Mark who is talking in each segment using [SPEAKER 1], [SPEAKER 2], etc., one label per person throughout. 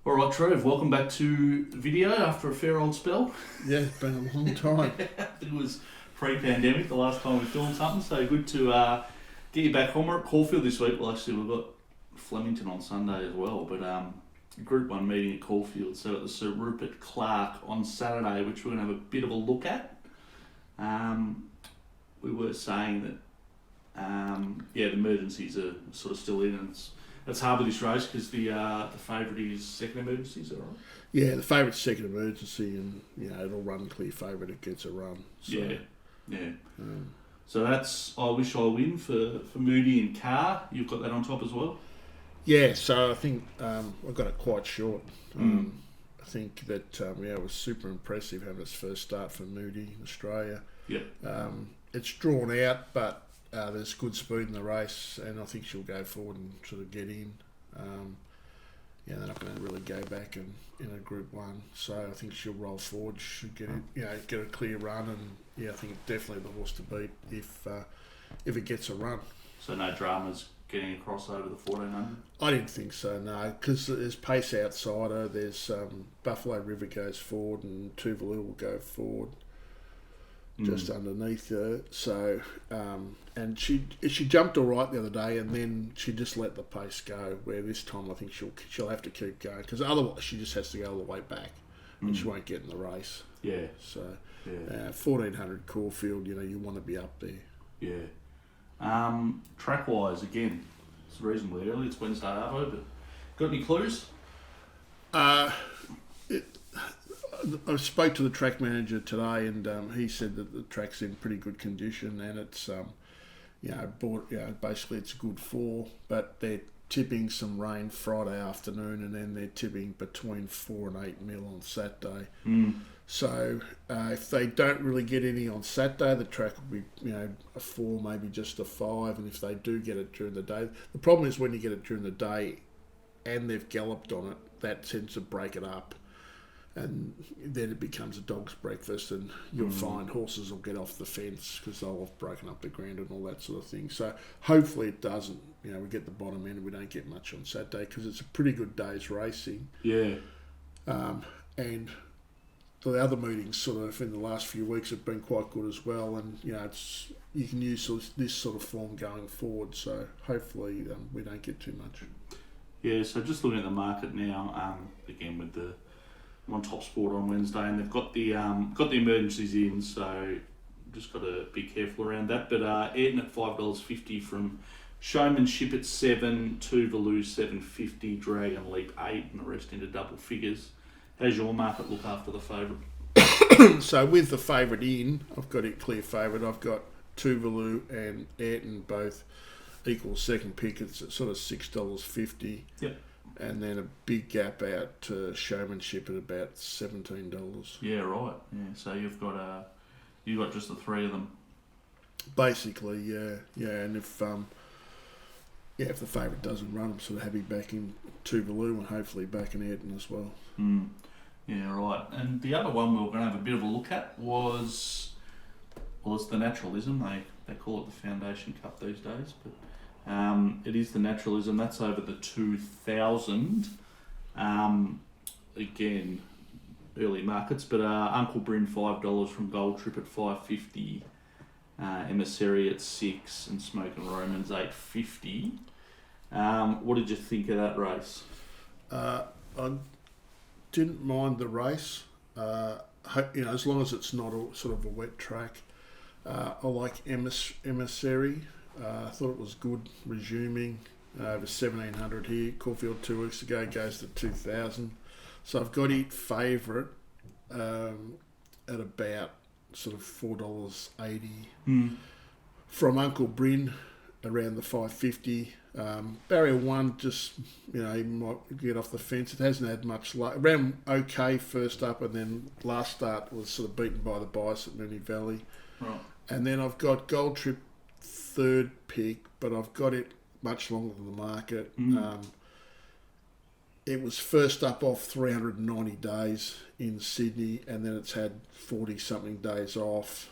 [SPEAKER 1] All right, Trev, welcome back to video after a fair old spell.
[SPEAKER 2] Yeah, it's been a long time.
[SPEAKER 1] It was pre-pandemic the last time we filmed something, so good to get you back home. We're at Caulfield this week. Well, actually, we've got Flemington on Sunday as well, but Group 1 meeting at Caulfield, so at the Sir Rupert Clarke on Saturday, which we're going to have a bit of a look at. We were saying that, the emergencies are sort of still in, and it's hard with this race because the favourite is second emergency, is that right?
[SPEAKER 2] Yeah, the favourite's second emergency, and it'll run clear favourite. It gets a run. So,
[SPEAKER 1] yeah. So that's I Wish I Win for Moody and Carr. You've got that on top as well.
[SPEAKER 2] Yeah, so I think I've got it quite short. I think that it was super impressive having its first start for Moody in Australia.
[SPEAKER 1] Yeah.
[SPEAKER 2] It's drawn out, but there's good speed in the race, and I think she'll go forward and sort of get in. They're not going to really go back in a Group 1, so I think she'll roll forward. Should get it, get a clear run, and I think it's definitely the horse to beat if it gets a run.
[SPEAKER 1] So no dramas getting across over the 1400.
[SPEAKER 2] I didn't think so, no, because there's pace outside her. There's Buffalo River goes forward, and Tuvalu will go forward just underneath her. So, and she jumped all right the other day, and then she just let the pace go. Where this time I think she'll have to keep going, because otherwise she just has to go all the way back, and she won't get in the race.
[SPEAKER 1] Yeah.
[SPEAKER 2] So, 1400 Caulfield, you want to be up there.
[SPEAKER 1] Yeah. Track wise, again, it's reasonably early. It's Wednesday Arvo, but got any clues?
[SPEAKER 2] I spoke to the track manager today, and he said that the track's in pretty good condition, and it's basically it's good for, but they're tipping some rain Friday afternoon, and then they're tipping between 4 and 8 mil on Saturday. So if they don't really get any on Saturday, the track will be a 4, maybe just a 5, and if they do get it during the day, the problem is when you get it during the day and they've galloped on it, that tends to break it up. And then it becomes a dog's breakfast, and you'll find horses will get off the fence because they'll have broken up the ground and all that sort of thing. So hopefully it doesn't. We get the bottom end and we don't get much on Saturday because it's a pretty good day's racing.
[SPEAKER 1] Yeah.
[SPEAKER 2] And the other meetings sort of in the last few weeks have been quite good as well, and you can use this sort of form going forward. So hopefully we don't get too much.
[SPEAKER 1] Yeah. So just looking at the market now, again with the on TopSport on Wednesday, and they've got the emergencies in, so just got to be careful around that. But Ayrton at $5.50 from Showmanship at 7, Tuvalu 7.50, Dragon Leap 8, and the rest into double figures. How's your market look after the favourite?
[SPEAKER 2] So with the favourite in, I've got it clear favourite. I've got Tuvalu and Ayrton both equal second pick. It's at sort of $6.50.
[SPEAKER 1] Yep.
[SPEAKER 2] And then a big gap out to Showmanship at about $17.
[SPEAKER 1] Yeah, right. Yeah, so you've got just the three of them.
[SPEAKER 2] Basically, yeah. And if the favourite doesn't run, I'm sort of happy back in Tuvalu and hopefully back in Ayrton as well.
[SPEAKER 1] Yeah, right. And the other one we were going to have a bit of a look at was, it's the Naturalism. They call it the Foundation Cup these days, but it is the Naturalism. That's over the 2,000. Again, early markets, but Uncle Bryn $5 from Gold Trip at $5.50. Emissary at $6 and Smoking Romans $8.50. What did you think of that race?
[SPEAKER 2] I didn't mind the race. As long as it's not sort of a wet track. I like Emissary. I thought it was good resuming over 1,700 here. Caulfield 2 weeks ago goes to 2,000. So I've got it favourite at about sort of $4.80. From Uncle Bryn around the $5.50. Barrier 1 just, he might get off the fence. It hasn't had much luck. Ran okay first up, and then last start was sort of beaten by the bias at Moonee Valley.
[SPEAKER 1] Right.
[SPEAKER 2] And then I've got Gold Trip third pick, but I've got it much longer than the market. It was first up off 390 days in Sydney, and then it's had 40 something days off.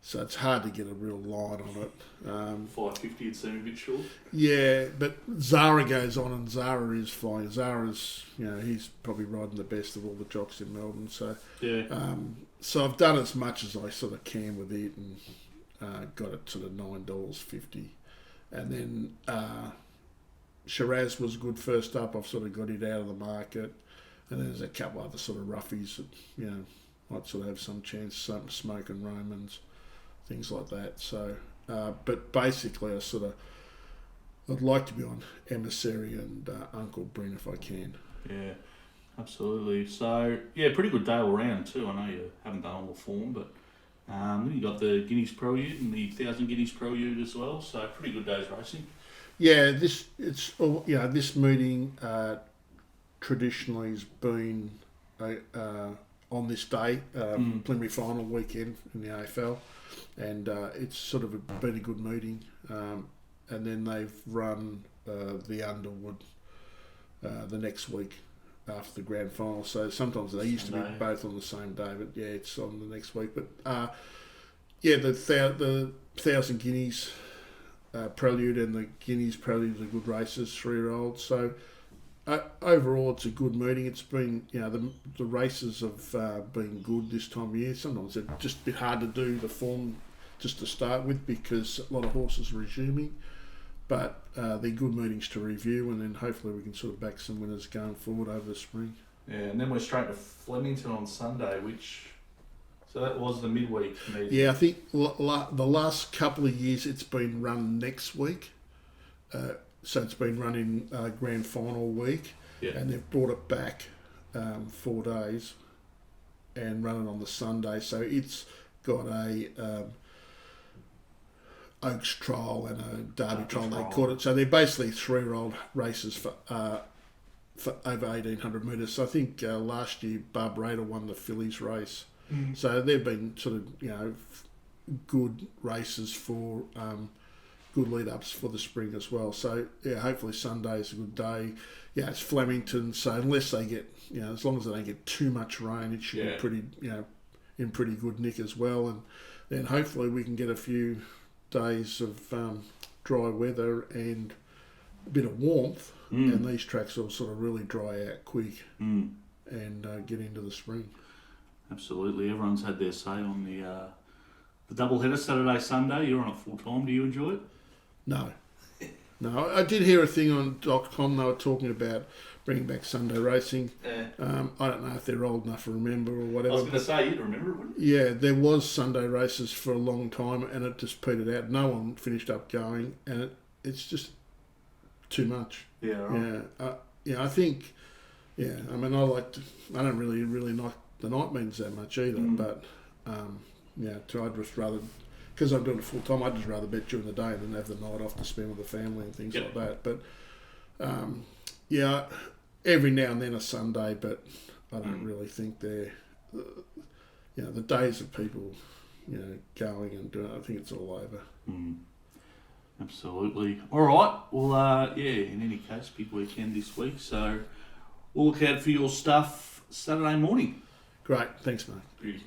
[SPEAKER 2] So it's hard to get a real line on it.
[SPEAKER 1] 550 would seem a bit short.
[SPEAKER 2] Yeah, but Zara goes on, and Zara is flying. Zara's, he's probably riding the best of all the jocks in Melbourne. So,
[SPEAKER 1] Yeah.
[SPEAKER 2] So I've done as much as I sort of can with it, and got it to the $9.50, and then Shiraz was good first up. I've sort of got it out of the market, and then there's a couple other sort of roughies that might sort of have some chance. Some Smoke and Romans, things like that. So, but basically, I'd like to be on Emissary and Uncle Bryn if I can.
[SPEAKER 1] Yeah, absolutely. So, yeah, pretty good day all round too. I know you haven't done all the form, but you got the Guineas Prelude and the 1,000 Guineas Prelude as well. So, pretty good days racing.
[SPEAKER 2] Yeah, this meeting traditionally has been on this day, preliminary final weekend in the AFL, and it's sort of been a good meeting. And then they've run the Underwood the next week after the grand final. So sometimes they used to be both on the same day, but yeah, it's on the next week. But the 1,000 Guineas Prelude and the Guineas Prelude are good races, 3-year-olds. So overall, it's a good meeting. It's been, the races have been good this time of year. Sometimes it's just a bit hard to do the form just to start with because a lot of horses are resuming. But they're good meetings to review, and then hopefully we can sort of back some winners going forward over the spring.
[SPEAKER 1] Yeah, and then we're straight to Flemington on Sunday, so that was the midweek meeting.
[SPEAKER 2] Yeah, I think the last couple of years it's been run next week. So it's been running grand final week, and they've brought it back 4 days and run it on the Sunday. So it's got a Oaks trial and a Derby trial. They caught it. So they're basically 3-year-old races for over 1,800 metres. So I think last year Barb Raider won the Phillies race. So they've been sort of good races for good lead-ups for the spring as well. So yeah, hopefully Sunday is a good day. Yeah, it's Flemington. So unless they get as long as they don't get too much rain, it should be pretty in pretty good nick as well. And then hopefully we can get a few days of dry weather and a bit of warmth, and these tracks will sort of really dry out quick and get into the spring.
[SPEAKER 1] Absolutely, everyone's had their say on the double header Saturday Sunday. You're on it full time. Do you enjoy it?
[SPEAKER 2] No. I did hear a thing on .com. They were talking about bringing back Sunday racing. I don't know if they're old enough to remember or whatever.
[SPEAKER 1] I was going to say you'd remember it, wouldn't you?
[SPEAKER 2] Yeah, there was Sunday races for a long time, and it just petered out. No one finished up going, and it's just too much.
[SPEAKER 1] Yeah, right.
[SPEAKER 2] I think. Yeah, I mean, I don't really like the night meetings that much either, but I'd just rather, because I'm doing it full time, I'd just rather bet during the day and then have the night off to spend with the family and things like that. But every now and then a Sunday, but I don't really think they're, the days of people, going and doing it, I think it's all over.
[SPEAKER 1] Absolutely. All right. Well, in any case, big weekend this week, so we'll look out for your stuff Saturday morning.
[SPEAKER 2] Great. Thanks, mate.
[SPEAKER 1] Beauty.